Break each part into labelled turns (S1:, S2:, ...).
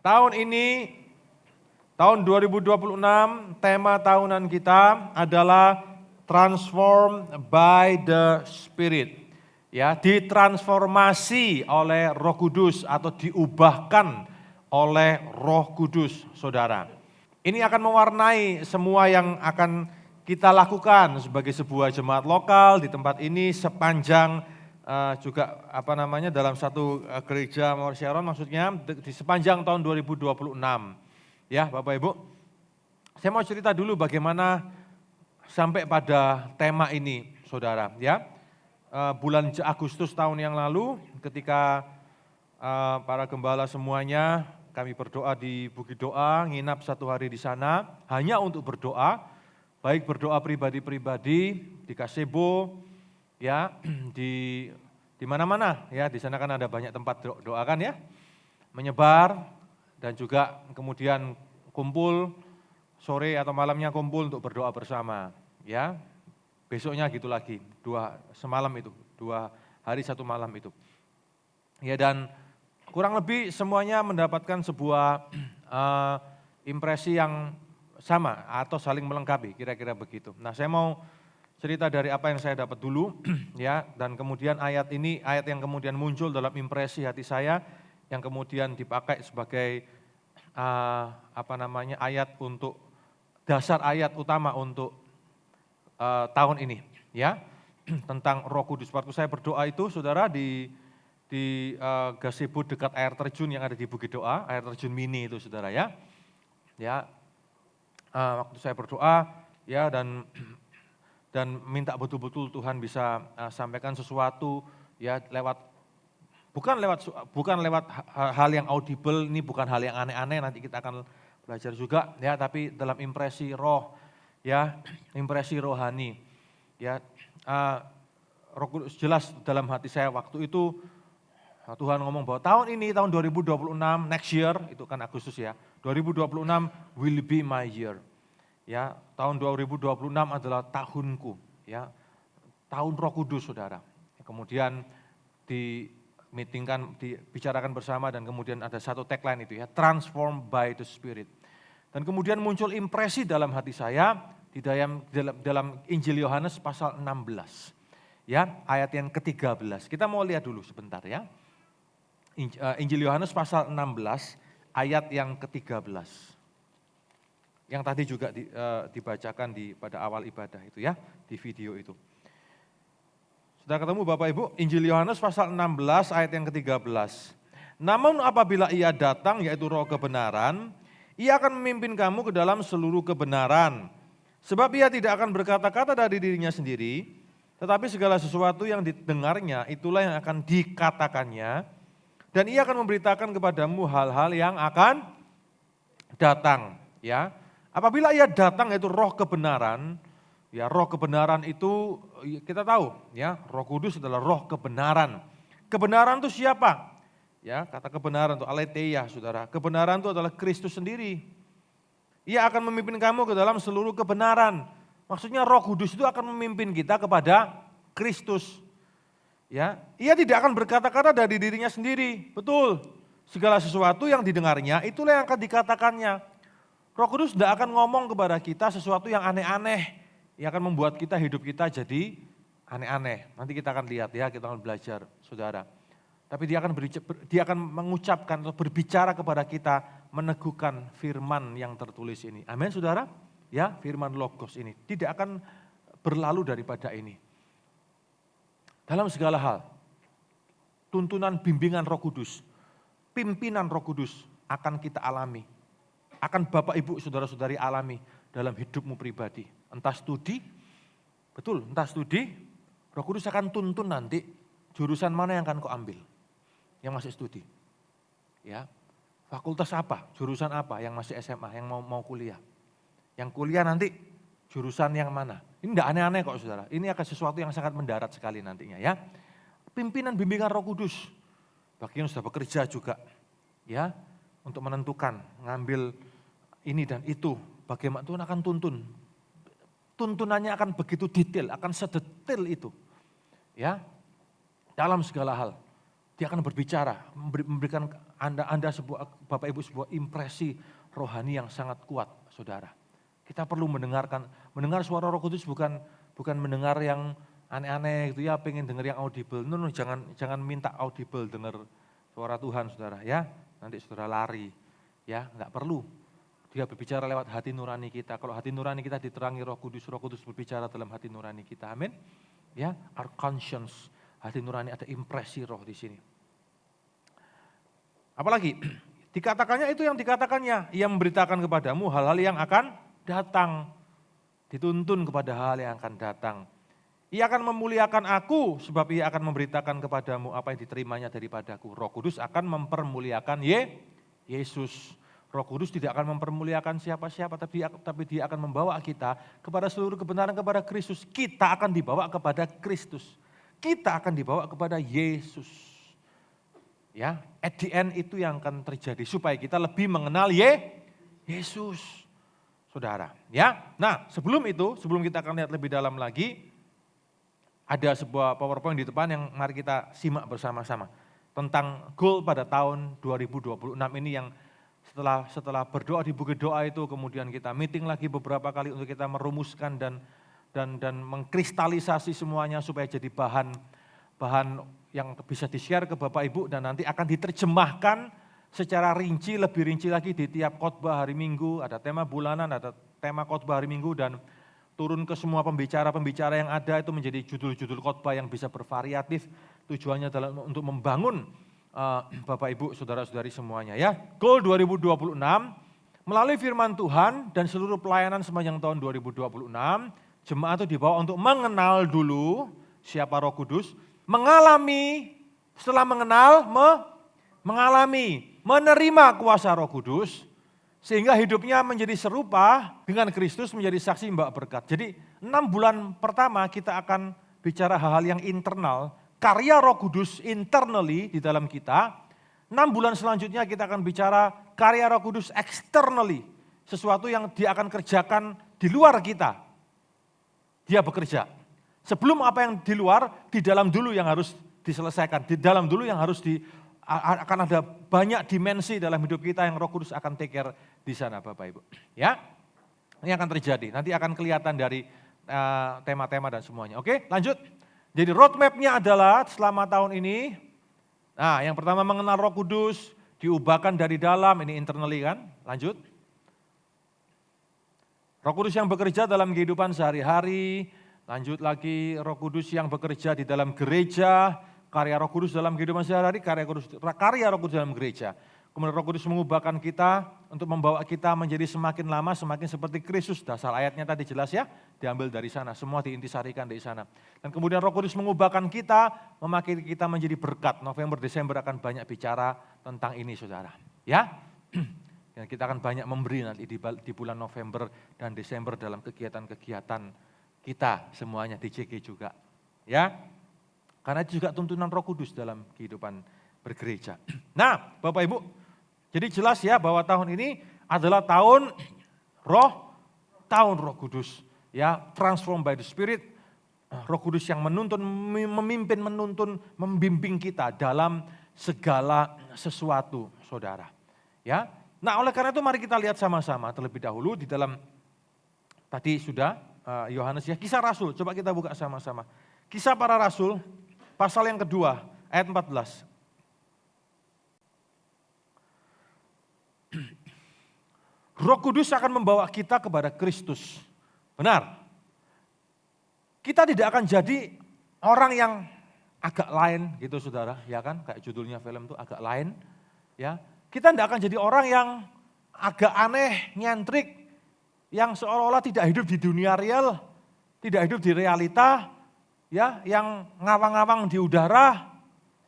S1: Tahun ini, tahun 2026, tema tahunan kita adalah Transformed by the Spirit. Ya, ditransformasi oleh Roh Kudus atau diubahkan oleh Roh Kudus, Saudara. Ini akan mewarnai semua yang akan kita lakukan sebagai sebuah jemaat lokal di tempat ini sepanjang juga dalam satu gereja Mawar Sharon, maksudnya di sepanjang tahun 2026. Ya, Bapak Ibu. Saya mau cerita dulu bagaimana sampai pada tema ini, Saudara, ya. Bulan Agustus tahun yang lalu ketika para gembala semuanya kami berdoa di Bukit Doa, nginap 1 hari di sana hanya untuk berdoa, baik berdoa pribadi-pribadi di Kasebo, ya, di mana-mana, ya, di sana kan ada banyak tempat doa kan ya, menyebar dan juga kemudian kumpul sore atau malamnya kumpul untuk berdoa bersama, ya. Besoknya gitu lagi, 2 hari 1 malam itu. Ya, dan kurang lebih semuanya mendapatkan sebuah impresi yang sama atau saling melengkapi, kira-kira begitu. Nah, saya mau cerita dari apa yang saya dapat dulu, ya, dan kemudian ayat yang kemudian muncul dalam impresi hati saya, yang kemudian dipakai sebagai ayat untuk dasar ayat utama untuk tahun ini, ya, tentang Roh Kudus. Waktu saya berdoa itu, Saudara, di gazebo dekat air terjun yang ada di Bukit Doa, air terjun mini itu, Saudara, ya. Ya, waktu saya berdoa, ya, dan minta betul-betul Tuhan bisa sampaikan sesuatu, ya, bukan lewat hal yang audible, ini bukan hal yang aneh-aneh, nanti kita akan belajar juga, ya, tapi dalam impresi roh, ya, impresi rohani, ya. Roh Kudus jelas dalam hati saya waktu itu, Tuhan ngomong bahwa tahun ini, tahun 2026, next year, itu kan Agustus ya, 2026 will be my year. Ya, tahun 2026 adalah tahunku, ya, tahun Roh Kudus, Saudara. Kemudian dibicarakan bersama dan kemudian ada satu tagline itu ya, transformed by the Spirit. Dan kemudian muncul impresi dalam hati saya di dalam Injil Yohanes pasal 16. Ya, ayat yang ke-13. Kita mau lihat dulu sebentar ya. Injil Yohanes pasal 16 ayat yang ke-13. Yang tadi juga dibacakan pada awal ibadah itu ya, di video itu. Sudah ketemu Bapak Ibu? Injil Yohanes pasal 16 ayat yang ke-13. Namun apabila ia datang, yaitu Roh kebenaran, ia akan memimpin kamu ke dalam seluruh kebenaran. Sebab ia tidak akan berkata-kata dari dirinya sendiri, tetapi segala sesuatu yang didengarnya itulah yang akan dikatakannya, dan ia akan memberitakan kepadamu hal-hal yang akan datang. Ya, apabila ia datang yaitu Roh kebenaran, ya, Roh kebenaran itu kita tahu, ya, Roh Kudus adalah Roh kebenaran. Kebenaran itu siapa? Ya, kata kebenaran itu aletheia, Saudara. Kebenaran itu adalah Kristus sendiri. Ia akan memimpin kamu ke dalam seluruh kebenaran. Maksudnya Roh Kudus itu akan memimpin kita kepada Kristus. Ya, ia tidak akan berkata-kata dari dirinya sendiri. Betul. Segala sesuatu yang didengarnya itulah yang akan dikatakannya. Roh Kudus tidak akan ngomong kepada kita sesuatu yang aneh-aneh. Ia akan membuat hidup kita jadi aneh-aneh. Nanti kita akan lihat ya, kita akan belajar, Saudara. Tapi dia akan mengucapkan atau berbicara kepada kita, meneguhkan firman yang tertulis ini. Amin, Saudara? Ya, firman Logos ini tidak akan berlalu daripada ini. Dalam segala hal, tuntunan bimbingan Roh Kudus, pimpinan Roh Kudus akan kita alami. Akan Bapak Ibu, Saudara-saudari alami dalam hidupmu pribadi. Entah studi, betul, entah studi, Roh Kudus akan tuntun nanti jurusan mana yang akan kau ambil. Yang masih studi, ya, fakultas apa, jurusan apa, yang masih SMA, yang mau kuliah. Yang kuliah nanti jurusan yang mana. Ini tidak aneh-aneh kok, Saudara. Ini akan sesuatu yang sangat mendarat sekali nantinya ya. Pimpinan bimbingan Roh Kudus. Bagi yang sudah bekerja juga, ya, untuk menentukan, ngambil ini dan itu. Bagaimana Tuhan akan tuntun. Tuntunannya akan begitu detail, akan sedetail itu. Ya, dalam segala hal. Dia akan berbicara, memberikan Anda Bapak Ibu sebuah impresi rohani yang sangat kuat, saudara. Kita perlu mendengar suara Roh Kudus bukan mendengar yang aneh-aneh gitu ya, pengen dengar yang audible. No, jangan minta audible dengar suara Tuhan, saudara ya. Nanti saudara lari, ya nggak perlu. Dia berbicara lewat hati nurani kita. Kalau hati nurani kita diterangi Roh Kudus berbicara dalam hati nurani kita. Amin. Ya, our conscience, hati nurani, ada impresi roh di sini. Apalagi dikatakannya itu yang dikatakannya, ia memberitakan kepadamu hal-hal yang akan datang. Dituntun kepada hal yang akan datang. Ia akan memuliakan aku sebab ia akan memberitakan kepadamu apa yang diterimanya daripadaku. Roh Kudus akan mempermuliakan Yesus. Roh Kudus tidak akan mempermuliakan siapa-siapa, tapi dia akan membawa kita kepada seluruh kebenaran kepada Kristus. Kita akan dibawa kepada Kristus. Kita akan dibawa kepada Yesus. Ya, at the end itu yang akan terjadi supaya kita lebih mengenal Yesus. Saudara, ya. Nah, sebelum kita akan lihat lebih dalam lagi, ada sebuah PowerPoint di depan yang mari kita simak bersama-sama tentang goal pada tahun 2026 ini yang setelah berdoa di bukit doa itu, kemudian kita meeting lagi beberapa kali untuk kita merumuskan dan mengkristalisasi semuanya supaya jadi bahan yang bisa di-share ke Bapak Ibu dan nanti akan diterjemahkan secara lebih rinci lagi di tiap khotbah hari Minggu. Ada tema bulanan, ada tema khotbah hari Minggu dan turun ke semua pembicara-pembicara yang ada itu menjadi judul-judul khotbah yang bisa bervariatif. Tujuannya adalah untuk membangun Bapak Ibu, saudara-saudari semuanya ya. Goal 2026 melalui firman Tuhan dan seluruh pelayanan sepanjang tahun 2026, jemaat itu dibawa untuk mengenal dulu siapa Roh Kudus, setelah mengenal, mengalami, menerima kuasa Roh Kudus, sehingga hidupnya menjadi serupa dengan Kristus, menjadi saksi membawa berkat. Jadi 6 bulan pertama kita akan bicara hal-hal yang internal, karya Roh Kudus internally di dalam kita. 6 bulan selanjutnya kita akan bicara karya Roh Kudus externally. Sesuatu yang dia akan kerjakan di luar kita. Dia bekerja. Sebelum apa yang di luar, di dalam dulu yang harus diselesaikan. Di dalam dulu yang akan ada banyak dimensi dalam hidup kita yang Roh Kudus akan take care di sana Bapak Ibu. Ya, ini akan terjadi. Nanti akan kelihatan dari tema-tema dan semuanya. Oke, lanjut. Jadi roadmap-nya adalah selama tahun ini, nah yang pertama mengenal Roh Kudus, diubahkan dari dalam, ini internally kan, lanjut. Roh Kudus yang bekerja dalam kehidupan sehari-hari, lanjut lagi Roh Kudus yang bekerja di dalam gereja, karya Roh Kudus dalam kehidupan sehari-hari, karya Roh Kudus dalam gereja. Kemudian Roh Kudus mengubahkan kita untuk membawa kita menjadi semakin lama, semakin seperti Kristus. Dasar ayatnya tadi jelas ya, diambil dari sana, semua diintisarikan dari sana. Dan kemudian Roh Kudus mengubahkan kita, memakai kita menjadi berkat. November, Desember akan banyak bicara tentang ini saudara. Ya, dan kita akan banyak memberi nanti di bulan November dan Desember dalam kegiatan-kegiatan kita semuanya, di JG juga. Ya, karena itu juga tuntunan Roh Kudus dalam kehidupan bergereja. Nah, Bapak Ibu, jadi jelas ya bahwa tahun ini adalah tahun Roh Kudus. Ya, transform by the Spirit. Roh Kudus yang memimpin, membimbing kita dalam segala sesuatu, saudara. Ya, nah oleh karena itu mari kita lihat sama-sama terlebih dahulu di dalam tadi sudah Yohanes ya, Kisah Rasul. Coba kita buka sama-sama. Kisah para Rasul, pasal yang kedua, ayat 14. Roh Kudus akan membawa kita kepada Kristus. Benar. Kita tidak akan jadi orang yang agak lain gitu saudara, ya kan? Kayak judulnya film itu agak lain. Ya, kita tidak akan jadi orang yang agak aneh, nyentrik, yang seolah-olah tidak hidup di dunia real, tidak hidup di realita, ya, yang ngawang-ngawang di udara,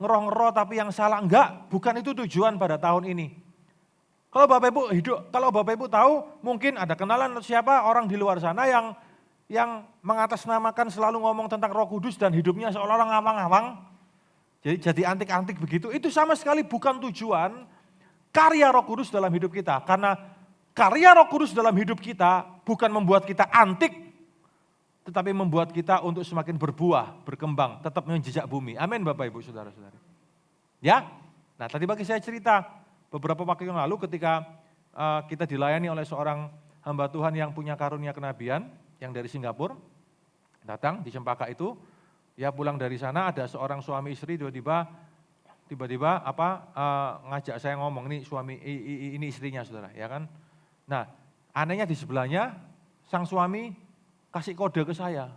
S1: ngeroh-ngeroh tapi yang salah. Enggak, bukan itu tujuan pada tahun ini. Kalau Bapak Ibu tahu, mungkin ada kenalan siapa orang di luar sana yang mengatasnamakan selalu ngomong tentang Roh Kudus dan hidupnya seolah-olah ngawang-ngawang. Jadi antik-antik begitu. Itu sama sekali bukan tujuan karya Roh Kudus dalam hidup kita. Karena karya Roh Kudus dalam hidup kita bukan membuat kita antik, tetapi membuat kita untuk semakin berbuah, berkembang, tetap menjejak bumi. Amin Bapak Ibu, saudara-saudari. Ya, nah tadi pagi saya cerita beberapa waktu yang lalu ketika kita dilayani oleh seorang hamba Tuhan yang punya karunia kenabian, yang dari Singapura, datang di Cempaka itu, ya pulang dari sana ada seorang suami istri tiba-tiba ngajak saya ngomong, ini istrinya saudara, ya kan. Nah, anehnya di sebelahnya sang suami kasih kode ke saya.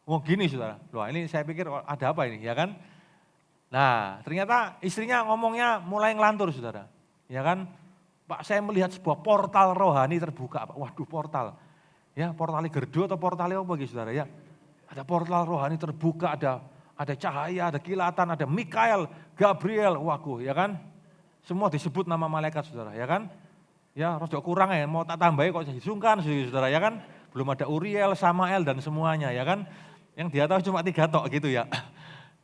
S1: Oh gini saudara, loh ini saya pikir ada apa ini, ya kan. Nah ternyata istrinya ngomongnya mulai ngelantur saudara, ya kan. Pak saya melihat sebuah portal rohani terbuka, Pak. Waduh portal, ya portalnya gerdo atau portalnya apa gitu saudara ya. Ada portal rohani terbuka, ada cahaya, ada kilatan, ada Mikael, Gabriel, waduh ya kan. Semua disebut nama malaikat saudara, ya kan. Ya rada kurang ya, mau tak tambahin kok disungkan saudara ya kan. Belum ada Uriel, Samael dan semuanya ya kan. Yang dia tahu cuma 3 tok gitu ya.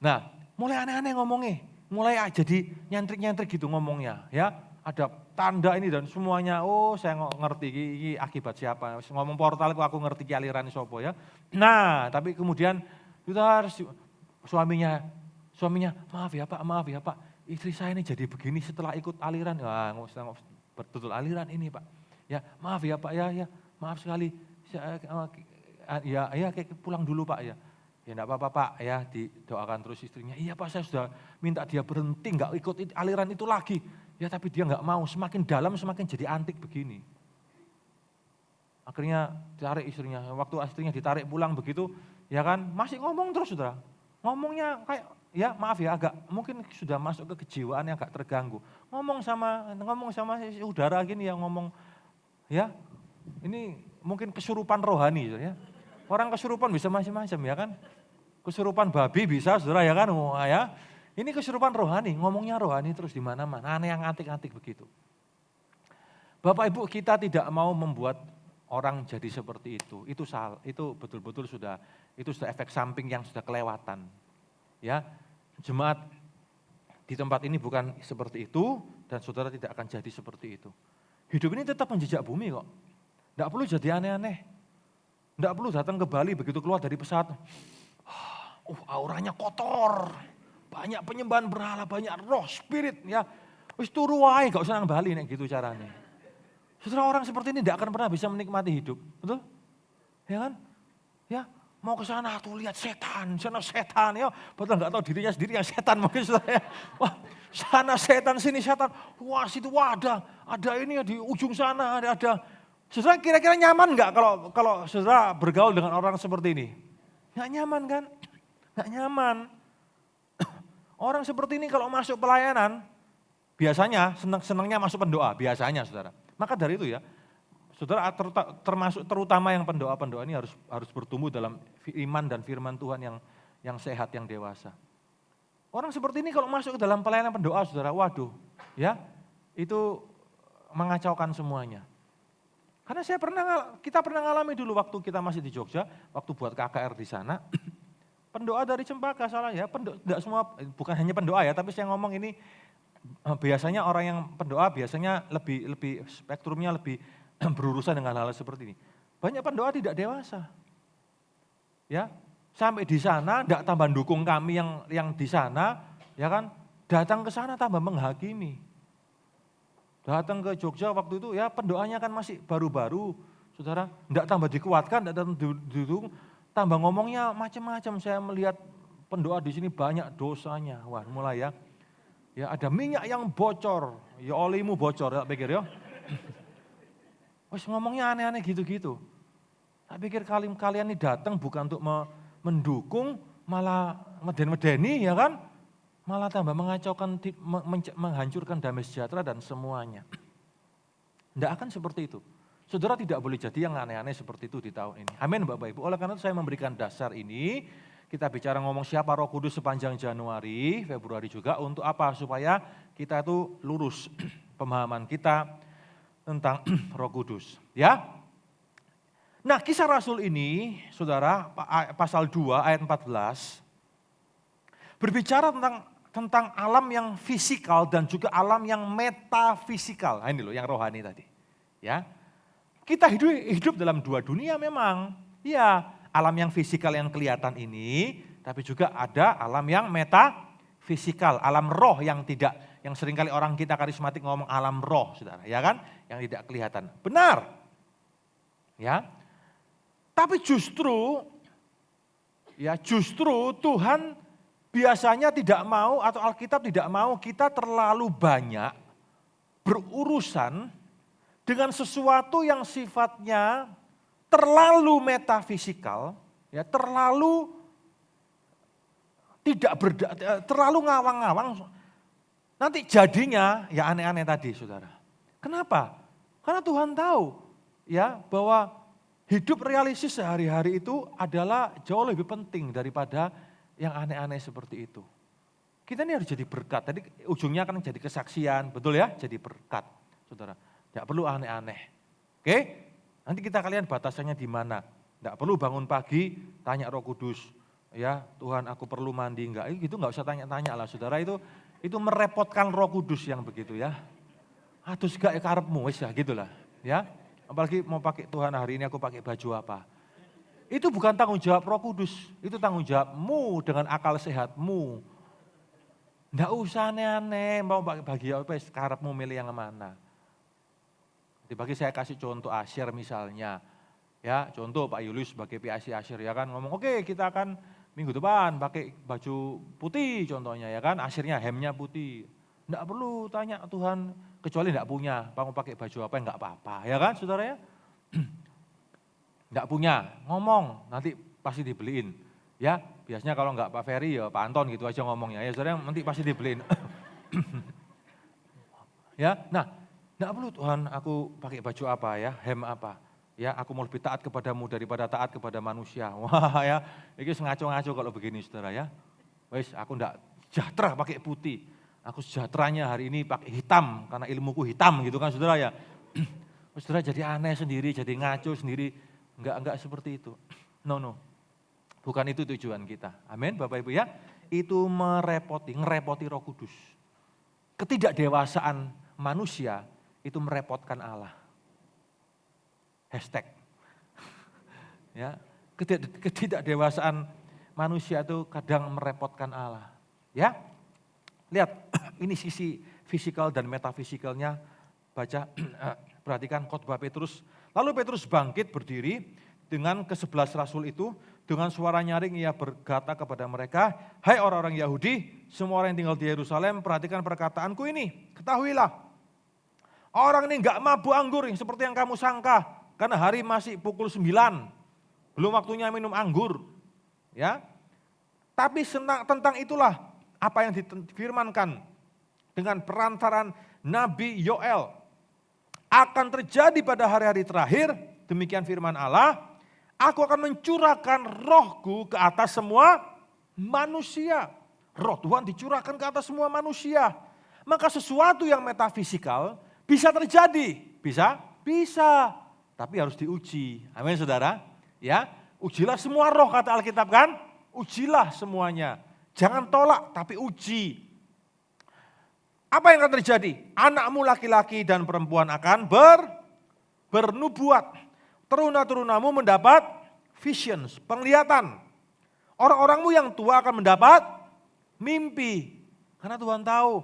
S1: Nah mulai aneh-aneh ngomongnya, mulai jadi nyentrik-nyentrik gitu ngomongnya ya. Ada tanda ini dan semuanya, oh saya ngerti ini akibat siapa. Ngomong portal aku ngerti aliran sopo ya. Nah tapi kemudian kita harus suaminya, maaf ya Pak, istri saya ini jadi begini setelah ikut aliran. Wah betul aliran ini Pak. Ya maaf ya Pak ya maaf sekali. Ya kayak pulang dulu Pak ya. Ya enggak apa-apa Pak ya, didoakan terus istrinya. Iya Pak saya sudah minta dia berhenti enggak ikut aliran itu lagi. Ya tapi dia enggak mau, semakin dalam semakin jadi antik begini. Akhirnya ditarik istrinya, waktu istrinya ditarik pulang begitu, ya kan masih ngomong terus saudara. Ngomongnya kayak, ya maaf ya agak mungkin sudah masuk ke kejiwaan yang agak terganggu. Ngomong sama udara gini ya ngomong, ya ini mungkin kesurupan rohani ya. Orang kesurupan bisa macam-macam ya kan. Kesurupan babi bisa saudara ya kan. Oh, ya. Ini kesurupan rohani, ngomongnya rohani terus di mana-mana. Aneh yang antik-antik begitu. Bapak Ibu kita tidak mau membuat orang jadi seperti itu. Itu betul-betul sudah efek samping yang sudah kelewatan. Ya. Jemaat di tempat ini bukan seperti itu dan saudara tidak akan jadi seperti itu. Hidup ini tetap menjejak bumi kok. Tidak perlu jadi aneh-aneh. Tidak perlu datang ke Bali begitu keluar dari pesawat. Auranya kotor. Banyak penyembahan berhala, banyak roh, spirit ya. Wis turu wae gak usah nang Bali nek gitu caranya. Saudara orang seperti ini tidak akan pernah bisa menikmati hidup. Betul? Ya kan? Ya, mau ke sana tuh lihat setan, sana setan ya. Betul enggak tahu dirinya sendiri yang setan mungkin saudara ya. Wah, sana setan, sini setan. Wah, situ ada ini ya di ujung sana ada. Saudara kira-kira nyaman enggak kalau saudara bergaul dengan orang seperti ini? Enggak nyaman kan? Enggak nyaman. Orang seperti ini kalau masuk pelayanan, biasanya senangnya masuk pendoa, biasanya saudara. Maka dari itu ya, saudara terutama yang pendoa-pendoa ini harus bertumbuh dalam iman dan firman Tuhan yang sehat, yang dewasa. Orang seperti ini kalau masuk ke dalam pelayanan pendoa saudara, waduh ya, itu mengacaukan semuanya. Karena kita pernah ngalami dulu waktu kita masih di Jogja, waktu buat KKR di sana, pendoa dari Cempaka salah ya, tidak semua, bukan hanya pendoa ya, tapi saya ngomong ini biasanya orang yang pendoa biasanya lebih spektrumnya lebih berurusan dengan hal seperti ini. Banyak pendoa tidak dewasa, ya sampai di sana tidak tambah dukung kami yang di sana, ya kan datang ke sana tambah menghakimi. Datang ke Jogja waktu itu ya pendoanya kan masih baru-baru, saudara, enggak tambah dikuatkan, enggak didukung, tambah ngomongnya macam-macam. Saya melihat pendoa di sini banyak dosanya, wah mulai ya ada minyak yang bocor, ya olimu bocor, tak pikir ya. Wes ngomongnya aneh-aneh gitu-gitu. Tak pikir kalian ini datang bukan untuk mendukung, malah meden-medeni ya kan. Malah tambah mengacaukan, menghancurkan damai sejahtera dan semuanya. Tidak akan seperti itu. Saudara tidak boleh jadi yang aneh-aneh seperti itu di tahun ini. Amin Bapak Ibu. Oleh karena itu saya memberikan dasar ini, kita bicara ngomong siapa Roh Kudus sepanjang Januari, Februari juga, untuk apa? Supaya kita itu lurus pemahaman kita tentang Roh Kudus. Ya. Nah Kisah Rasul ini, saudara, pasal 2 ayat 14, berbicara tentang alam yang fisikal dan juga alam yang metafisikal. Nah, ini loh yang rohani tadi. Ya. Kita hidup dalam dua dunia memang. Ya, alam yang fisikal yang kelihatan ini tapi juga ada alam yang metafisikal, alam roh yang seringkali orang kita karismatik ngomong alam roh, saudara, ya kan? Yang tidak kelihatan. Benar, ya. Tapi justru Tuhan biasanya tidak mau atau Alkitab tidak mau kita terlalu banyak berurusan dengan sesuatu yang sifatnya terlalu metafisikal, ya, terlalu terlalu ngawang-ngawang. Nanti jadinya ya aneh-aneh tadi, saudara. Kenapa? Karena Tuhan tahu ya bahwa hidup realistis sehari-hari itu adalah jauh lebih penting daripada yang aneh-aneh seperti itu. Kita ini harus jadi berkat. Tadi ujungnya akan jadi kesaksian, betul ya? Jadi berkat, saudara. Tidak perlu aneh-aneh. Oke? Nanti kalian batasannya di mana? Tidak perlu bangun pagi tanya Roh Kudus, ya Tuhan aku perlu mandi enggak? Gitu enggak usah tanya-tanya lah, saudara, itu merepotkan Roh Kudus yang begitu ya. Aduh gak karepmu wis ya gitulah, ya. Apalagi mau pakai Tuhan hari ini aku pakai baju apa? Itu bukan tanggung jawab Roh Kudus, itu tanggung jawabmu dengan akal sehatmu. Enggak usah aneh-aneh, mau pakai baju apa karepmu milih yang mana. Dibagi saya kasih contoh Asyir misalnya, ya contoh Pak Yulius sebagai PIC Asyir ya kan ngomong oke, kita akan minggu depan pakai baju putih contohnya ya kan, Asyirnya hemnya putih. Enggak perlu tanya Tuhan, kecuali enggak punya, mau pakai baju apa enggak apa-apa ya kan saudara ya. Enggak punya, ngomong nanti pasti dibeliin. Ya biasanya kalau enggak Pak Ferry ya Pak Anton gitu aja ngomongnya ya saudara, nanti pasti dibeliin. Ya, nah. Enggak perlu Tuhan aku pakai baju apa ya, hem apa. Ya aku mau lebih taat kepadamu daripada taat kepada manusia. Wah ya, ini ngaco-ngaco kalau begini saudara ya. Wes aku enggak sejahtera pakai putih. Aku sejahteranya hari ini pakai hitam karena ilmuku hitam gitu kan saudara ya. Saudara jadi aneh sendiri, jadi ngaco sendiri. Enggak seperti itu. No. Bukan itu tujuan kita. Amin Bapak Ibu ya. Itu ngerepoti Roh Kudus. Ketidakdewasaan manusia itu merepotkan Allah. Hashtag. Ya, ketidakdewasaan manusia itu kadang merepotkan Allah. Ya, lihat ini sisi fisikal dan metafisikalnya. Baca, perhatikan khotbah Petrus. Lalu Petrus bangkit berdiri dengan ke-11 rasul itu. Dengan suara nyaring ia berkata kepada mereka, hai orang-orang Yahudi, semua orang yang tinggal di Yerusalem, perhatikan perkataanku ini. Ketahuilah, orang ini enggak mabuk anggur seperti yang kamu sangka. Karena hari masih pukul 9. Belum waktunya minum anggur. Ya. Tapi tentang itulah apa yang difirmankan dengan perantaran Nabi Yoel. Akan terjadi pada hari-hari terakhir, demikian firman Allah, aku akan mencurahkan rohku ke atas semua manusia. Roh Tuhan dicurahkan ke atas semua manusia. Maka sesuatu yang metafisikal bisa terjadi, bisa, tapi harus diuji. Amin saudara, ya ujilah semua roh kata Alkitab kan, ujilah semuanya. Jangan tolak tapi uji. Apa yang akan terjadi? Anakmu laki-laki dan perempuan akan bernubuat. Teruna-terunamu mendapat visions, penglihatan. Orang-orangmu yang tua akan mendapat mimpi. Karena Tuhan tahu,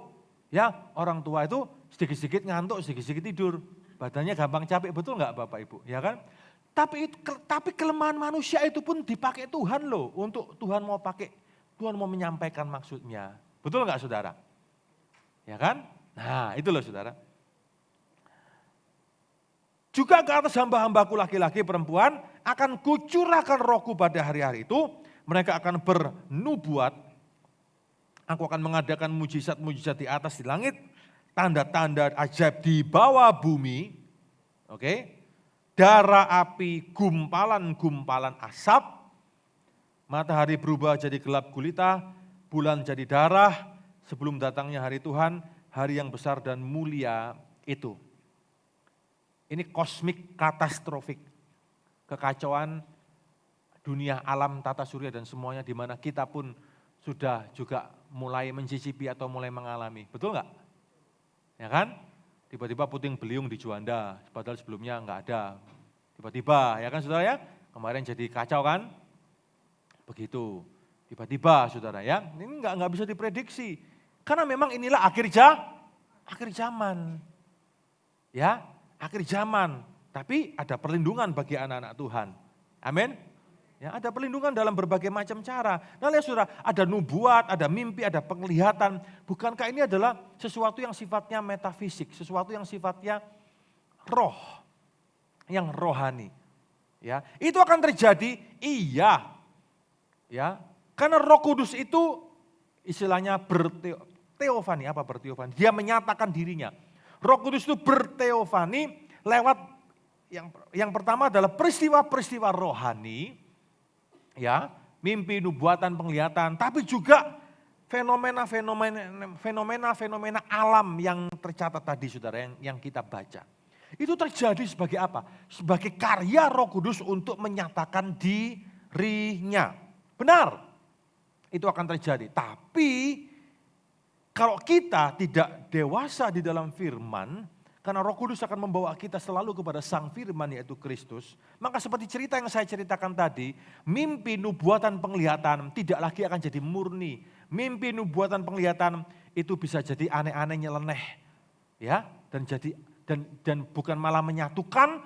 S1: ya orang tua itu sedikit-sedikit ngantuk, sedikit-sedikit tidur. Badannya gampang capek, betul enggak Bapak Ibu? Ya kan? Tapi kelemahan manusia itu pun dipakai Tuhan loh. Untuk Tuhan mau menyampaikan maksudnya. Betul enggak saudara? Ya kan? Nah itu loh saudara. Juga ke atas hamba-hambaku laki-laki perempuan akan kucurahkan rohku pada hari-hari itu. Mereka akan bernubuat. Aku akan mengadakan mujizat-mujizat di atas di langit. Tanda-tanda ajaib di bawah bumi, oke, darah api, gumpalan-gumpalan asap, matahari berubah jadi gelap gulita, bulan jadi darah, sebelum datangnya hari Tuhan, hari yang besar dan mulia itu. Ini kosmik katastrofik, kekacauan dunia alam tata surya dan semuanya di mana kita pun sudah juga mulai mencicipi atau mulai mengalami, betul enggak? Ya kan? Tiba-tiba puting beliung di Juanda, padahal sebelumnya enggak ada. Tiba-tiba, ya kan saudara ya? Kemarin jadi kacau kan? Begitu. Tiba-tiba saudara ya, ini nggak bisa diprediksi. Karena memang inilah akhir zaman. Ya, akhir zaman. Tapi ada perlindungan bagi anak-anak Tuhan. Amin. Ya, ada perlindungan dalam berbagai macam cara. Nah lihat saudara, ada nubuat, ada mimpi, ada penglihatan. Bukankah ini adalah sesuatu yang sifatnya metafisik, sesuatu yang sifatnya roh, yang rohani. Ya, itu akan terjadi, iya. Ya, karena Roh Kudus itu istilahnya berteofani, apa berteofani? Dia menyatakan dirinya. Roh Kudus itu berteofani lewat yang pertama adalah peristiwa-peristiwa rohani, ya, mimpi, nubuatan, penglihatan, tapi juga fenomena alam yang tercatat tadi saudara, yang kita baca. Itu terjadi sebagai apa? Sebagai karya Roh Kudus untuk menyatakan dirinya. Benar, itu akan terjadi. Tapi kalau kita tidak dewasa di dalam firman, karena Roh Kudus akan membawa kita selalu kepada Sang Firman yaitu Kristus. Maka seperti cerita yang saya ceritakan tadi, mimpi, nubuatan, penglihatan tidak lagi akan jadi murni. Mimpi, nubuatan, penglihatan itu bisa jadi aneh-aneh, nyeleneh. Ya, dan bukan malah menyatukan,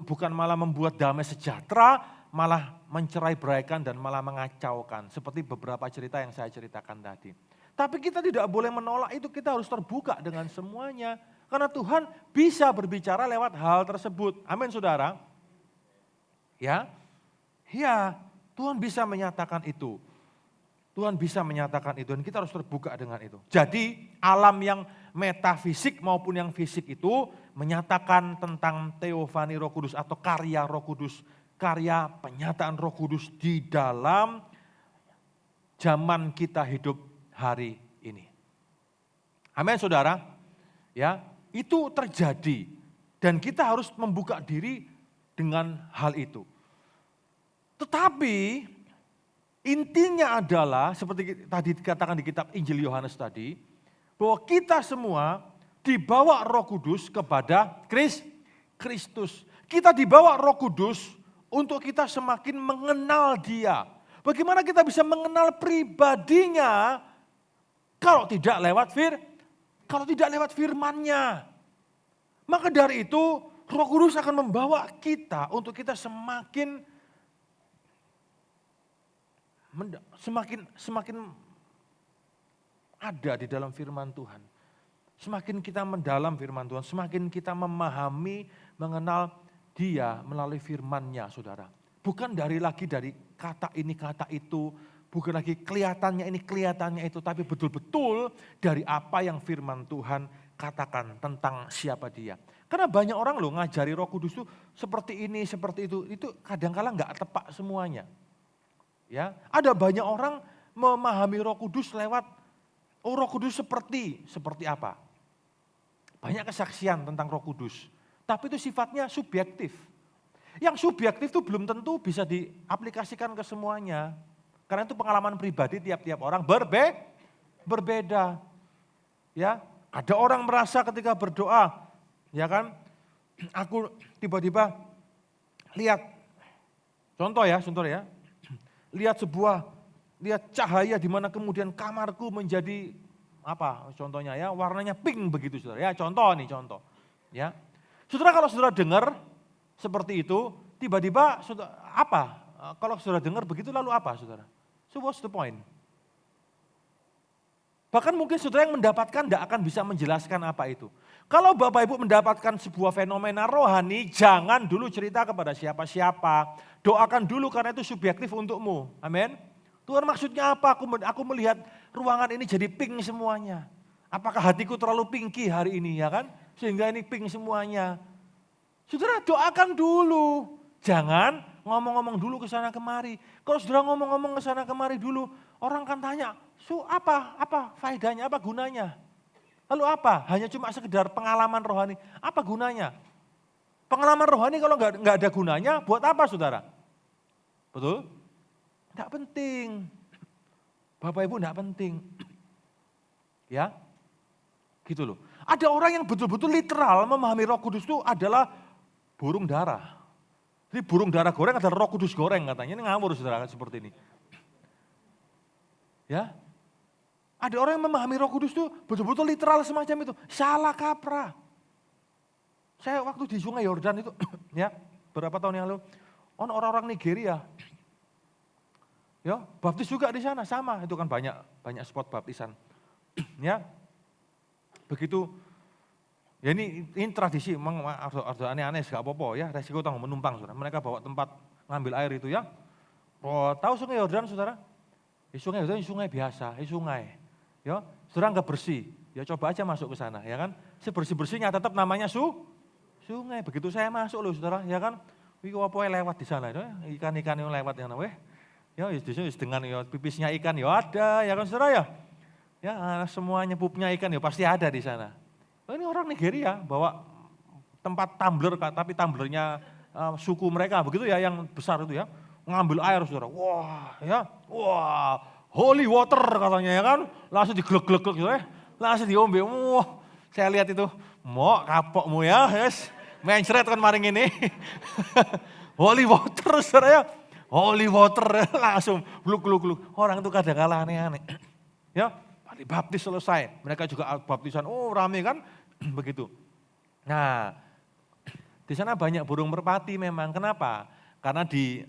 S1: bukan malah membuat damai sejahtera, malah mencerai-beraikan dan malah mengacaukan. Seperti beberapa cerita yang saya ceritakan tadi. Tapi kita tidak boleh menolak itu, kita harus terbuka dengan semuanya. Karena Tuhan bisa berbicara lewat hal tersebut. Amin saudara. Ya, Tuhan bisa menyatakan itu. Tuhan bisa menyatakan itu dan kita harus terbuka dengan itu. Jadi alam yang metafisik maupun yang fisik itu menyatakan tentang teofani Roh Kudus atau karya Roh Kudus. Karya penyataan Roh Kudus di dalam zaman kita hidup hari ini. Amin saudara. Ya, itu terjadi dan kita harus membuka diri dengan hal itu. Tetapi intinya adalah seperti tadi dikatakan di kitab Injil Yohanes tadi, bahwa kita semua dibawa Roh Kudus kepada Kristus. Kita dibawa Roh Kudus untuk kita semakin mengenal Dia. Bagaimana kita bisa mengenal pribadinya kalau tidak lewat firman-Nya. Maka dari itu Roh Kudus akan membawa kita untuk kita semakin ada di dalam firman Tuhan. Semakin kita mendalam firman Tuhan, semakin kita memahami, mengenal Dia melalui firman-Nya, saudara. Bukan dari kata ini, kata itu, bukan lagi kelihatannya ini, kelihatannya itu, tapi betul-betul dari apa yang firman Tuhan katakan tentang siapa Dia. Karena banyak orang loh ngajari Roh Kudus itu seperti ini, seperti itu kadang-kala nggak tepat semuanya. Ya, ada banyak orang memahami Roh Kudus lewat Roh Kudus seperti apa? Banyak kesaksian tentang Roh Kudus. Tapi itu sifatnya subjektif. Yang subjektif itu belum tentu bisa diaplikasikan ke semuanya. Karena itu pengalaman pribadi tiap-tiap orang berbeda. Ya, ada orang merasa ketika berdoa, ya kan? Aku tiba-tiba lihat contoh ya. Lihat cahaya di mana kemudian kamarku menjadi apa? Contohnya ya, warnanya pink begitu Saudara. Ya, contoh. Ya. Saudara, kalau saudara dengar seperti itu, tiba-tiba apa? Kalau saudara dengar begitu lalu apa saudara? So what's the point? Bahkan mungkin saudara yang mendapatkan tidak akan bisa menjelaskan apa itu. Kalau Bapak Ibu mendapatkan sebuah fenomena rohani, jangan dulu cerita kepada siapa-siapa. Doakan dulu karena itu subjektif untukmu. Amin. Tuhan maksudnya apa? Aku melihat ruangan ini jadi pink semuanya. Apakah hatiku terlalu pinky hari ini ya kan? Sehingga ini pink semuanya. Saudara doakan dulu. Jangan ngomong-ngomong dulu ke sana kemari. Kalau saudara ngomong-ngomong ke sana kemari dulu, orang kan tanya, apa faedahnya, apa gunanya? Lalu apa? Hanya cuma sekedar pengalaman rohani. Apa gunanya? Pengalaman rohani kalau nggak ada gunanya, buat apa saudara? Betul? Nggak penting. Bapak Ibu nggak penting. Ya, gitu loh. Ada orang yang betul-betul literal memahami Roh Kudus itu adalah burung dara. Jadi burung dara goreng adalah Roh Kudus goreng katanya. Ini ngawur saudara seperti ini. Ya, ada orang yang memahami Roh Kudus itu betul-betul literal semacam itu. Salah kaprah. Saya waktu di Sungai Yordan itu, ya, berapa tahun yang lalu, orang-orang Nigeria, ya, baptis juga di sana, sama, itu kan banyak spot baptisan, ya, begitu, ya ini tradisi, memang harus aneh-aneh, gak apa-apa ya, resiko tanggung menumpang, saudara. Mereka bawa tempat ngambil air itu ya, tahu Sungai Yordan, saudara? Sungai Yordan sungai biasa, sungai, ya, saudara nggak bersih, ya coba aja masuk ke sana, ya kan, sebersih-bersihnya tetap namanya sungai. Begitu saya masuk loh, saudara, ya kan, apa lewat di sana, ikan-ikan yang lewat yang ya dengan ya, pipisnya ikan ya ada, ya kan saudara ya semuanya pupnya ikan ya pasti ada di sana. Ini orang Nigeria bawa tempat tumbler, tapi tumblernya suku mereka begitu ya, yang besar itu ya, ngambil air saudara, wah holy water katanya ya kan, langsung diglek-glek ya, langsung diombe, wah saya lihat itu, mau kapokmu ya, yes. Mencret kan maring ini, holy water saudara ya, holy water langsung gluk. Orang itu kadang-kala aneh-aneh. Ya, baptis selesai, mereka juga baptisan, rame kan, begitu. Nah, di sana banyak burung merpati memang, kenapa? Karena di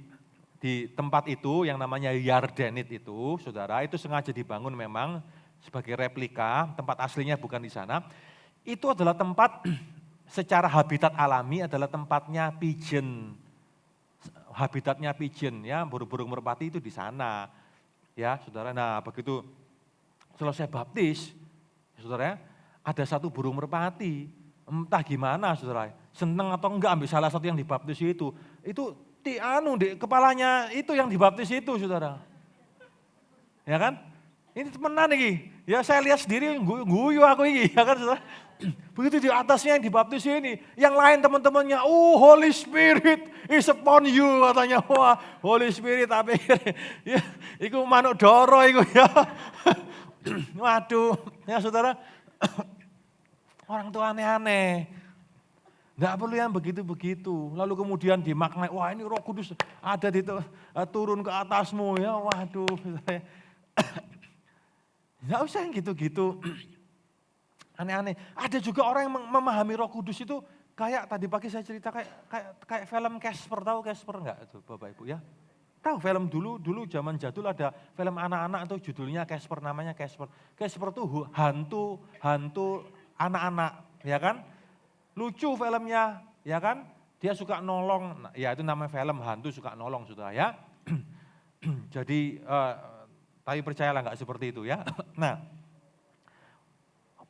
S1: tempat itu yang namanya Yardenit itu, saudara, itu sengaja dibangun memang sebagai replika, tempat aslinya bukan di sana. Itu adalah tempat secara habitat alami adalah tempatnya pigeon. Habitatnya pigeon ya, burung-burung merpati itu di sana. Ya, saudara. Nah, begitu selesai baptis, saudara, ada satu burung merpati. Entah gimana, saudara. Seneng atau enggak ambil salah satu yang dibaptis itu. Itu di kepalanya itu yang dibaptis itu, saudara. Ya kan? Ini temenan nih. Ya saya lihat sendiri guyu aku ini, ya kan saudara. Begitu di atasnya yang dibaptis ini, yang lain teman-temannya, Holy Spirit is upon you katanya. Wah, Holy Spirit tapi ya, itu manuk doro itu ya. Waduh, ya saudara, orang tua aneh-aneh. Enggak perlu yang begitu-begitu. Lalu kemudian dimaknai, wah ini Roh Kudus ada turun ke atasmu ya. Waduh, enggak usah yang gitu-gitu. Aneh-aneh. Ada juga orang yang memahami Roh Kudus itu kayak tadi pagi saya cerita kayak film Casper, tahu Casper enggak itu Bapak Ibu ya? Tahu film dulu zaman jadul ada film anak-anak itu judulnya Casper, namanya Casper. Casper itu hantu anak-anak, ya kan? Lucu filmnya, ya kan? Dia suka nolong, ya itu namanya film hantu suka nolong, saudara ya. Jadi, tapi percayalah enggak seperti itu ya. Nah,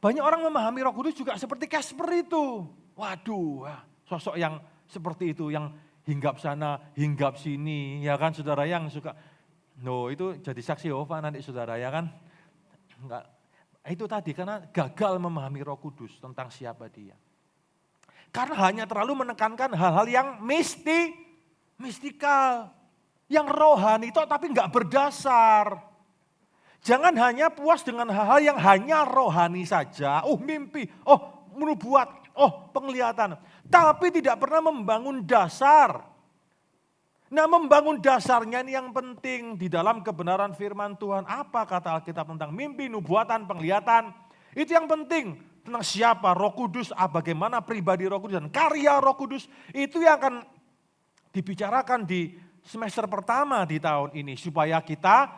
S1: banyak orang memahami Roh Kudus juga seperti Casper itu. Waduh, sosok yang seperti itu, yang hinggap sana, hinggap sini, ya kan saudara, yang suka. No, itu jadi saksi Yehova nanti saudara, ya kan. Enggak, itu tadi karena gagal memahami Roh Kudus tentang siapa dia. Karena hanya terlalu menekankan hal-hal yang mistikal, yang rohani itu tapi enggak berdasar. Jangan hanya puas dengan hal-hal yang hanya rohani saja, mimpi, nubuat, penglihatan. Tapi tidak pernah membangun dasar. Nah, membangun dasarnya ini yang penting di dalam kebenaran firman Tuhan. Apa kata Alkitab tentang mimpi, nubuatan, penglihatan. Itu yang penting. Tentang siapa Roh Kudus, bagaimana pribadi Roh Kudus dan karya Roh Kudus. Itu yang akan dibicarakan di semester pertama di tahun ini. Supaya kita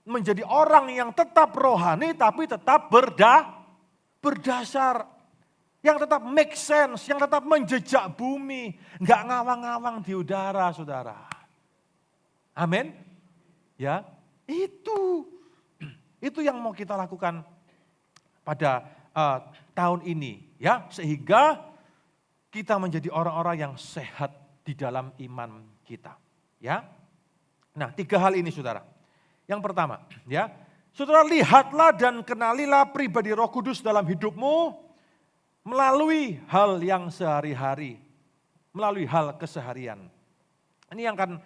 S1: menjadi orang yang tetap rohani tapi tetap berdasar. Yang tetap make sense, yang tetap menjejak bumi. Enggak ngawang-ngawang di udara, saudara. Amin. Ya, itu yang mau kita lakukan pada tahun ini. Ya, sehingga kita menjadi orang-orang yang sehat di dalam iman kita. Ya. Nah, 3 hal ini saudara. Yang pertama, ya, saudara lihatlah dan kenalilah pribadi Roh Kudus dalam hidupmu melalui hal yang sehari-hari, melalui hal keseharian. Ini yang akan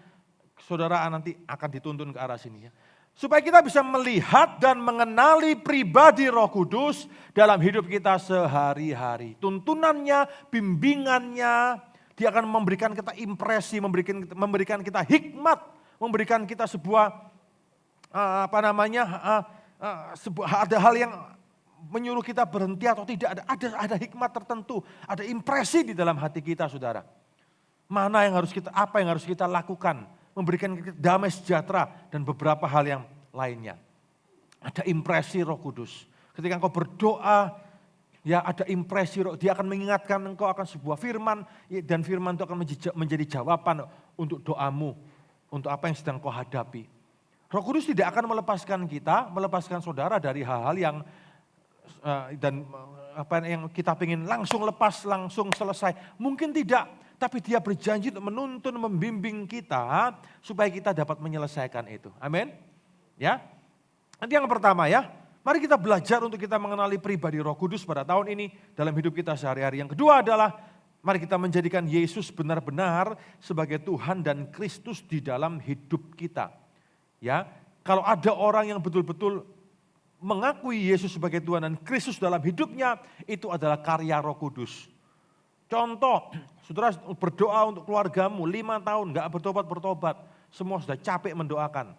S1: saudara nanti akan dituntun ke arah sini ya. Supaya kita bisa melihat dan mengenali pribadi Roh Kudus dalam hidup kita sehari-hari. Tuntunannya, bimbingannya, dia akan memberikan kita impresi, memberikan kita hikmat, memberikan kita sebuah ada hal yang menyuruh kita berhenti atau tidak, ada hikmat tertentu, ada impresi di dalam hati kita, saudara. Apa yang harus kita lakukan, memberikan kita damai sejahtera dan beberapa hal yang lainnya. Ada impresi Roh Kudus. Ketika engkau berdoa, ya ada impresi, dia akan mengingatkan engkau akan sebuah firman, dan firman itu akan menjadi jawaban untuk doamu, untuk apa yang sedang kau hadapi. Roh Kudus tidak akan melepaskan saudara dari hal-hal yang yang kita ingin langsung lepas, langsung selesai. Mungkin tidak, tapi dia berjanji untuk menuntun, membimbing kita supaya kita dapat menyelesaikan itu. Amin. Ya. Nanti yang pertama ya, mari kita belajar untuk kita mengenali pribadi Roh Kudus pada tahun ini dalam hidup kita sehari-hari. Yang kedua adalah mari kita menjadikan Yesus benar-benar sebagai Tuhan dan Kristus di dalam hidup kita. Ya, kalau ada orang yang betul-betul mengakui Yesus sebagai Tuhan dan Kristus dalam hidupnya, itu adalah karya Roh Kudus. Contoh, saudara berdoa untuk keluargamu 5 tahun gak bertobat, semua sudah capek mendoakan.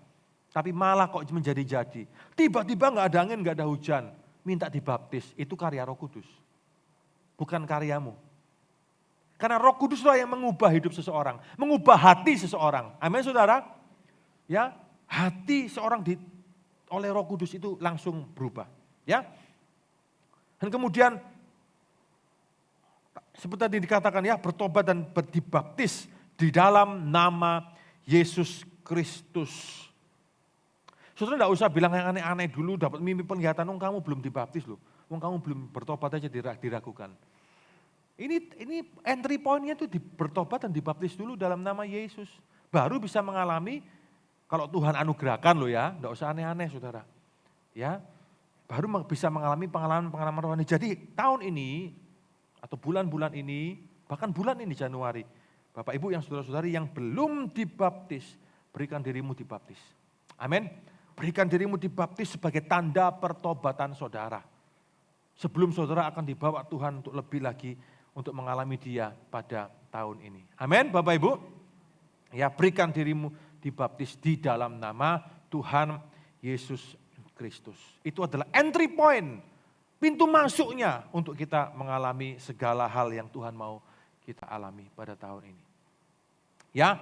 S1: Tapi malah kok menjadi-jadi. Tiba-tiba gak ada angin, gak ada hujan, minta dibaptis, itu karya Roh Kudus. Bukan karyamu. Karena Roh Kuduslah yang mengubah hidup seseorang, mengubah hati seseorang. Amin saudara? Ya, hati seorang oleh Roh Kudus itu langsung berubah. Ya. Dan kemudian seperti tadi dikatakan ya, bertobat dan dibaptis di dalam nama Yesus Kristus. Saudara tidak usah bilang yang aneh-aneh dulu, dapat mimpi penglihatan, kamu belum dibaptis loh, kamu belum bertobat aja diragukan. Ini entry point-nya itu bertobat dan dibaptis dulu dalam nama Yesus. Baru bisa mengalami, kalau Tuhan anugerahkan loh ya, tidak usah aneh-aneh saudara. Ya, baru bisa mengalami pengalaman rohani. Jadi tahun ini, atau bulan-bulan ini, bahkan bulan ini Januari, Bapak Ibu yang saudara-saudari yang belum dibaptis, berikan dirimu dibaptis. Amin. Berikan dirimu dibaptis sebagai tanda pertobatan saudara. Sebelum saudara akan dibawa Tuhan untuk lebih lagi untuk mengalami Dia pada tahun ini. Amin Bapak Ibu. Ya, berikan dirimu dibaptis di dalam nama Tuhan Yesus Kristus. Itu adalah entry point, pintu masuknya untuk kita mengalami segala hal yang Tuhan mau kita alami pada tahun ini. Ya,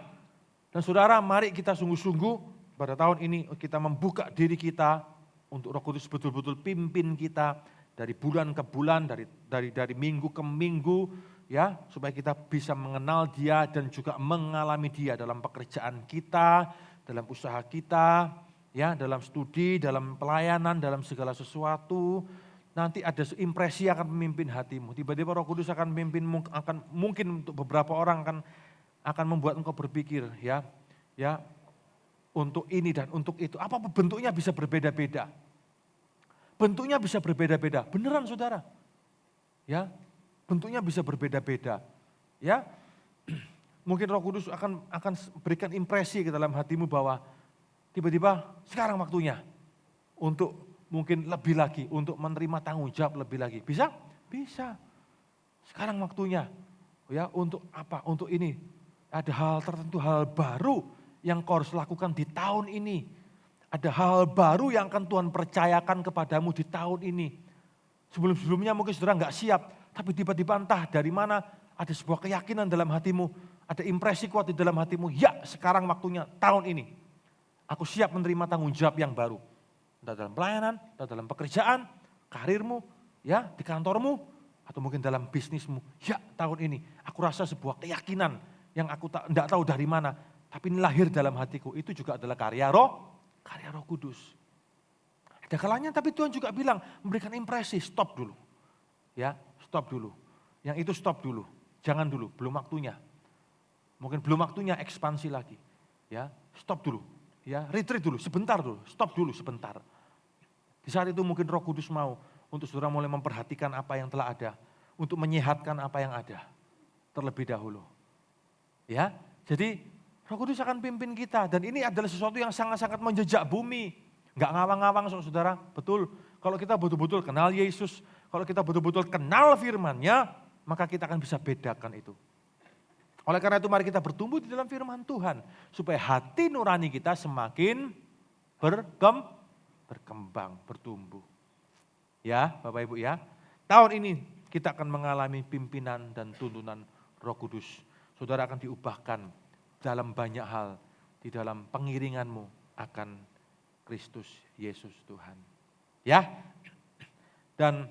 S1: dan saudara mari kita sungguh-sungguh pada tahun ini kita membuka diri kita untuk Roh Kudus betul-betul pimpin kita dari bulan ke bulan, dari minggu ke minggu, ya, supaya kita bisa mengenal Dia dan juga mengalami Dia dalam pekerjaan kita, dalam usaha kita, ya, dalam studi, dalam pelayanan, dalam segala sesuatu. Nanti ada impresi akan memimpin hatimu. Tiba-tiba Roh Kudus akan memimpin, mungkin untuk beberapa orang akan membuat engkau berpikir, ya, untuk ini dan untuk itu. Apa bentuknya bisa berbeda-beda? Bentuknya bisa berbeda-beda. Beneran saudara? Ya, bentuknya bisa berbeda-beda. Ya, mungkin Roh Kudus akan berikan impresi ke dalam hatimu bahwa tiba-tiba sekarang waktunya untuk mungkin lebih lagi, untuk menerima tanggung jawab lebih lagi. Bisa? Bisa. Sekarang waktunya. Ya, untuk apa? Untuk ini. Ada hal tertentu, hal baru yang kau harus lakukan di tahun ini. Ada hal baru yang akan Tuhan percayakan kepadamu di tahun ini. Sebelum-sebelumnya mungkin saudara nggak siap, tapi tiba-tiba entah dari mana ada sebuah keyakinan dalam hatimu, ada impresi kuat di dalam hatimu, ya sekarang waktunya tahun ini. Aku siap menerima tanggung jawab yang baru. Entah dalam pelayanan, entah dalam pekerjaan, karirmu, ya di kantormu, atau mungkin dalam bisnismu. Ya tahun ini aku rasa sebuah keyakinan yang aku tidak tahu dari mana, tapi ini lahir dalam hatiku. Itu juga adalah karya Roh Kudus. Ada kalanya tapi Tuhan juga bilang, memberikan impresi, stop dulu. Ya, stop dulu. Yang itu stop dulu, jangan dulu, belum waktunya. Mungkin belum waktunya ekspansi lagi. Ya, stop dulu. Ya, retreat dulu, sebentar dulu, stop dulu sebentar. Di saat itu mungkin Roh Kudus mau untuk saudara mulai memperhatikan apa yang telah ada, untuk menyehatkan apa yang ada terlebih dahulu. Ya, jadi Roh Kudus akan pimpin kita, dan ini adalah sesuatu yang sangat-sangat menjejak bumi. Enggak ngawang-ngawang saudara, betul. Kalau kita betul-betul kenal Yesus, kalau kita betul-betul kenal firman-Nya, maka kita akan bisa bedakan itu. Oleh karena itu mari kita bertumbuh di dalam firman Tuhan, supaya hati nurani kita semakin berkembang, bertumbuh. Ya, Bapak Ibu ya. Tahun ini kita akan mengalami pimpinan dan tuntunan Roh Kudus. Saudara akan diubahkan dalam banyak hal di dalam pengiringanmu akan Kristus Yesus Tuhan. Ya. Dan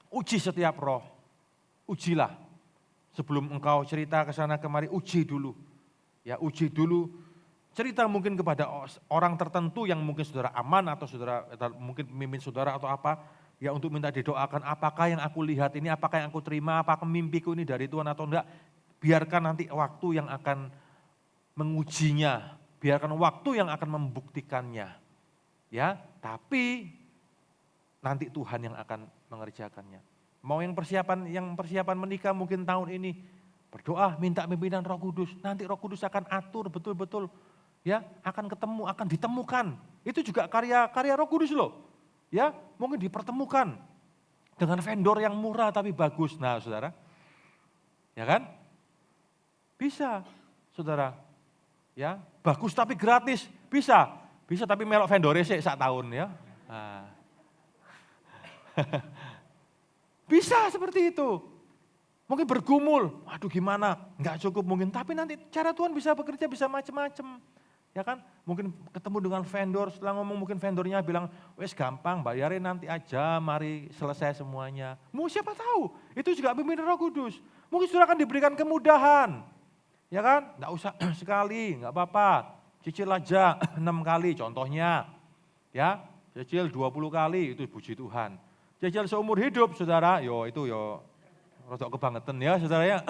S1: uji setiap roh. Ujilah. Sebelum engkau cerita ke sana kemari, uji dulu. Ya, uji dulu. Cerita mungkin kepada orang tertentu yang mungkin saudara aman atau saudara mungkin pemimpin saudara atau apa, ya untuk minta didoakan apakah yang aku lihat ini, apakah yang aku terima, apakah mimpiku ini dari Tuhan atau enggak. Biarkan nanti waktu yang akan mengujinya, biarkan waktu yang akan membuktikannya. Ya, tapi nanti Tuhan yang akan mengerjakannya. Mau yang persiapan menikah mungkin tahun ini, berdoa minta pimpinan Roh Kudus, nanti Roh Kudus akan atur betul-betul. Ya, akan ketemu, akan ditemukan. Itu juga karya Roh Kudus loh. Ya, mungkin dipertemukan dengan vendor yang murah tapi bagus. Nah, Saudara. Ya kan? Bisa, Saudara. Ya, bagus tapi gratis. Bisa. Bisa tapi melok vendornya sih sak tahun ya. Nah. Bisa seperti itu. Mungkin bergumul, waduh gimana, enggak cukup mungkin. Tapi nanti cara Tuhan bisa bekerja, bisa macam-macam. Ya kan, mungkin ketemu dengan vendor, setelah ngomong mungkin vendornya bilang, wes gampang bayarin nanti aja, mari selesai semuanya. Mau siapa tahu, itu juga pimpinan Roh Kudus. Mungkin sudah akan diberikan kemudahan. Ya kan, enggak usah sekali, enggak apa-apa. Cicil aja 6 kali contohnya. Ya, cicil 20 kali, itu puji Tuhan. Cicil seumur hidup saudara, itu rodok kebangetan ya saudara ya.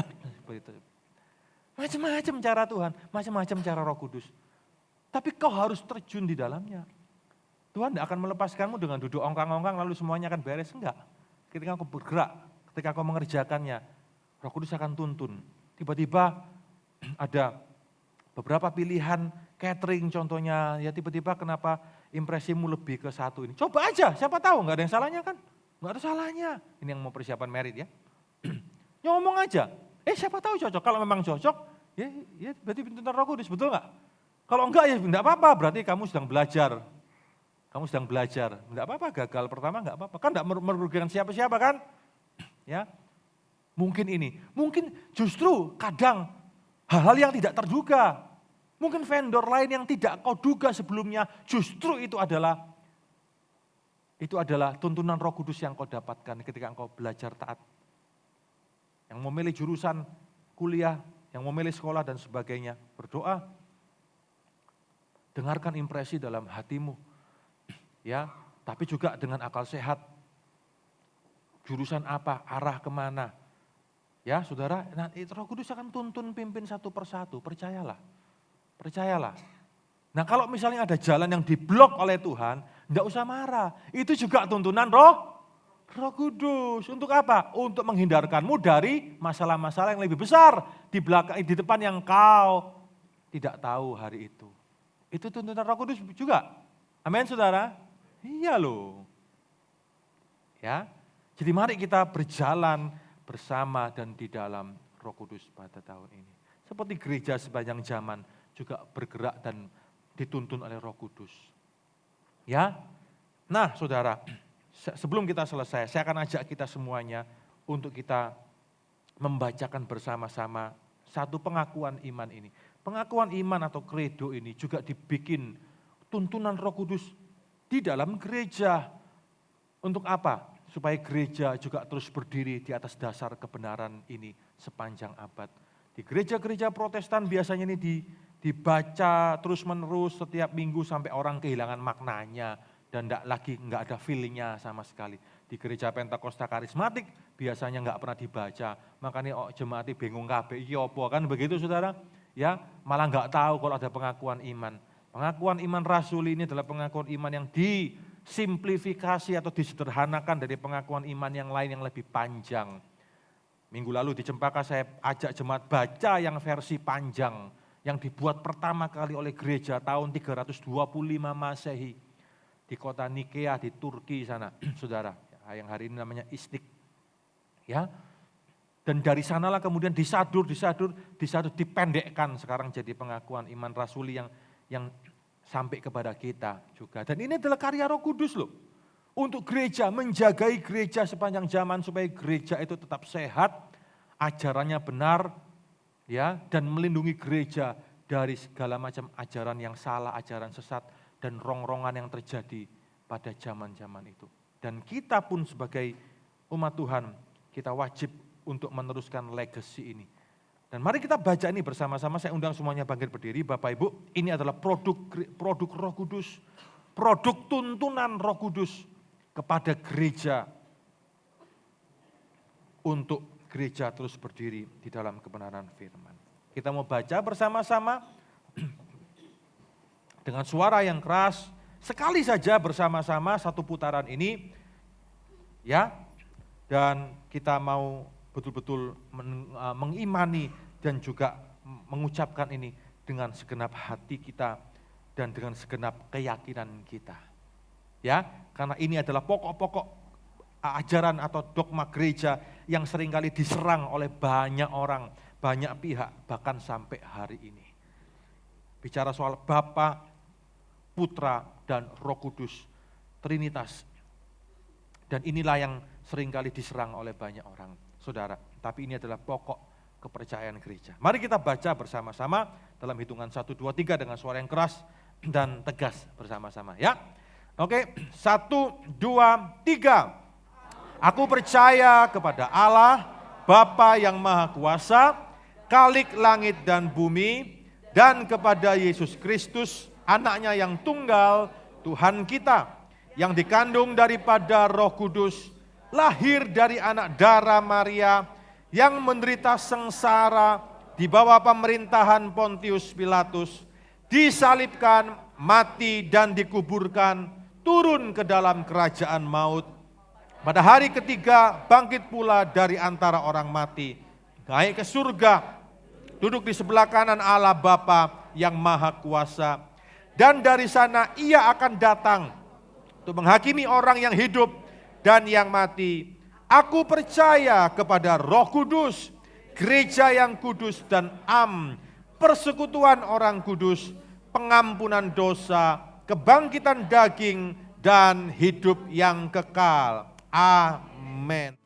S1: Macam-macam cara Tuhan, macam-macam cara Roh Kudus. Tapi kau harus terjun di dalamnya. Tuhan tidak akan melepaskanmu dengan duduk ongkang-ongkang lalu semuanya akan beres, enggak. Ketika kau bergerak, ketika kau mengerjakannya, Roh Kudus akan tuntun. Tiba-tiba ada beberapa pilihan catering contohnya, ya tiba-tiba kenapa impresimu lebih ke satu ini. Coba aja, siapa tahu enggak ada yang salahnya kan? Enggak ada salahnya. Ini yang mau persiapan merit ya. Ngomong aja, siapa tahu cocok. Kalau memang cocok, ya berarti tuntunan Roh Kudus, betul enggak? Kalau enggak ya enggak apa-apa, berarti kamu sedang belajar. Kamu sedang belajar, enggak apa-apa, gagal pertama enggak apa-apa. Kan enggak merugikan siapa-siapa kan? Ya. Mungkin justru kadang hal-hal yang tidak terduga. Mungkin vendor lain yang tidak kau duga sebelumnya, justru itu adalah tuntunan Roh Kudus yang kau dapatkan ketika engkau belajar taat. Yang memilih jurusan kuliah, yang memilih sekolah dan sebagainya, berdoa. Dengarkan impresi dalam hatimu, ya. Tapi juga dengan akal sehat. Jurusan apa, arah kemana, ya saudara. Nanti Roh Kudus akan tuntun pimpin satu persatu, percayalah. Nah kalau misalnya ada jalan yang diblok oleh Tuhan, enggak usah marah. Itu juga tuntunan Roh Kudus. Untuk apa? Untuk menghindarkanmu dari masalah-masalah yang lebih besar di depan yang kau tidak tahu hari itu. Itu tuntunan Roh Kudus juga. Amin saudara? Iya loh. Ya. Jadi mari kita berjalan bersama dan di dalam Roh Kudus pada tahun ini. Seperti gereja sepanjang zaman juga bergerak dan dituntun oleh Roh Kudus. Ya. Nah saudara, sebelum kita selesai, saya akan ajak kita semuanya untuk kita membacakan bersama-sama satu pengakuan iman ini. Pengakuan iman atau kredo ini juga dibikin tuntunan Roh Kudus di dalam gereja. Untuk apa? Supaya gereja juga terus berdiri di atas dasar kebenaran ini sepanjang abad. Di gereja-gereja Protestan biasanya ini dibaca terus-menerus setiap minggu sampai orang kehilangan maknanya dan enggak ada feelingnya sama sekali. Di gereja Pentakosta Karismatik biasanya enggak pernah dibaca. Makanya jemaat bingung kabeh iki apa kan begitu saudara? Ya, malah enggak tahu kalau ada pengakuan iman. Pengakuan iman rasuli ini adalah pengakuan iman yang disimplifikasi atau disederhanakan dari pengakuan iman yang lain yang lebih panjang. Minggu lalu di Cempaka saya ajak jemaat baca yang versi panjang yang dibuat pertama kali oleh gereja tahun 325 Masehi di kota Nikea di Turki sana, saudara. Yang hari ini namanya Istik. Ya. Dan dari sanalah kemudian disadur, dipendekkan sekarang jadi pengakuan iman rasuli yang sampai kepada kita juga. Dan ini adalah karya Roh Kudus loh. Untuk gereja, menjagai gereja sepanjang zaman supaya gereja itu tetap sehat, ajarannya benar, ya, dan melindungi gereja dari segala macam ajaran yang salah, ajaran sesat, dan rongrongan yang terjadi pada zaman-zaman itu. Dan kita pun sebagai umat Tuhan, kita wajib untuk meneruskan legacy ini. Dan mari kita baca ini bersama-sama, saya undang semuanya bangkit berdiri, Bapak Ibu, ini adalah produk Roh Kudus, produk tuntunan Roh Kudus kepada gereja, untuk gereja terus berdiri di dalam kebenaran firman. Kita mau baca bersama-sama dengan suara yang keras, sekali saja bersama-sama satu putaran ini, ya. Dan kita mau betul-betul mengimani dan juga mengucapkan ini dengan segenap hati kita dan dengan segenap keyakinan kita. Ya, karena ini adalah pokok-pokok ajaran atau dogma gereja yang seringkali diserang oleh banyak orang, banyak pihak, bahkan sampai hari ini. Bicara soal Bapa, Putra, dan Roh Kudus, Trinitas. Dan inilah yang seringkali diserang oleh banyak orang, saudara. Tapi ini adalah pokok kepercayaan gereja. Mari kita baca bersama-sama dalam hitungan 1, 2, 3 dengan suara yang keras dan tegas bersama-sama, ya. Oke, 1, 2, 3. Aku percaya kepada Allah, Bapa yang Maha Kuasa, Khalik langit dan bumi, dan kepada Yesus Kristus, anaknya yang tunggal, Tuhan kita, yang dikandung daripada Roh Kudus, lahir dari anak darah Maria, yang menderita sengsara di bawah pemerintahan Pontius Pilatus, disalibkan, mati dan dikuburkan, turun ke dalam kerajaan maut. Pada hari ketiga bangkit pula dari antara orang mati, naik ke surga, duduk di sebelah kanan Allah Bapa yang Maha Kuasa. Dan dari sana ia akan datang untuk menghakimi orang yang hidup dan yang mati. Aku percaya kepada Roh Kudus, gereja yang kudus dan persekutuan orang kudus, pengampunan dosa, kebangkitan daging, dan hidup yang kekal. Amin.